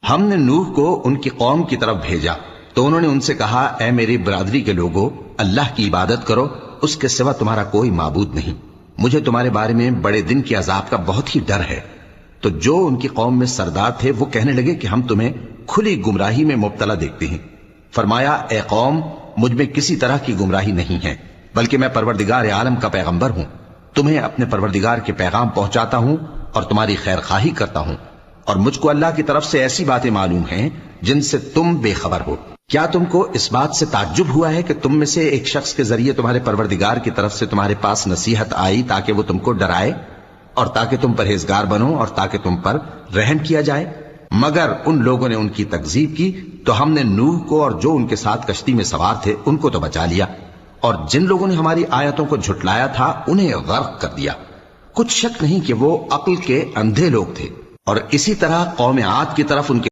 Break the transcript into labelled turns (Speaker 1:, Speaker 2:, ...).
Speaker 1: ہم نے نوح کو ان کی قوم کی طرف بھیجا تو انہوں نے ان سے کہا، اے میری برادری کے لوگو، اللہ کی عبادت کرو، اس کے سوا تمہارا کوئی معبود نہیں، مجھے تمہارے بارے میں بڑے دن کی عذاب کا بہت ہی ڈر ہے۔ تو جو ان کی قوم میں سردار تھے وہ کہنے لگے کہ ہم تمہیں کھلی گمراہی میں مبتلا دیکھتے ہیں۔ فرمایا، اے قوم، مجھ میں کسی طرح کی گمراہی نہیں ہے، بلکہ میں پروردگار عالم کا پیغمبر ہوں، تمہیں اپنے پروردگار کے پیغام پہنچاتا ہوں اور تمہاری خیر خواہی کرتا ہوں، اور مجھ کو اللہ کی طرف سے ایسی باتیں معلوم ہیں جن سے تم بے خبر ہو۔ کیا تم کو اس بات سے تعجب ہوا ہے کہ تم میں سے ایک شخص کے ذریعے تمہارے پروردگار کی طرف سے تمہارے پاس نصیحت آئی تاکہ وہ تم کو ڈرائے اور تاکہ تم پرہیزگار بنو اور تاکہ تم پر رحم کیا جائے؟ مگر ان لوگوں نے ان کی تکذیب کی تو ہم نے نوح کو اور جو ان کے ساتھ کشتی میں سوار تھے ان کو تو بچا لیا، اور جن لوگوں نے ہماری آیتوں کو جھٹلایا تھا انہیں غرق کر دیا۔ کچھ شک نہیں کہ وہ عقل کے اندھے لوگ تھے۔ اور اسی طرح قوم عاد کی طرف ان کے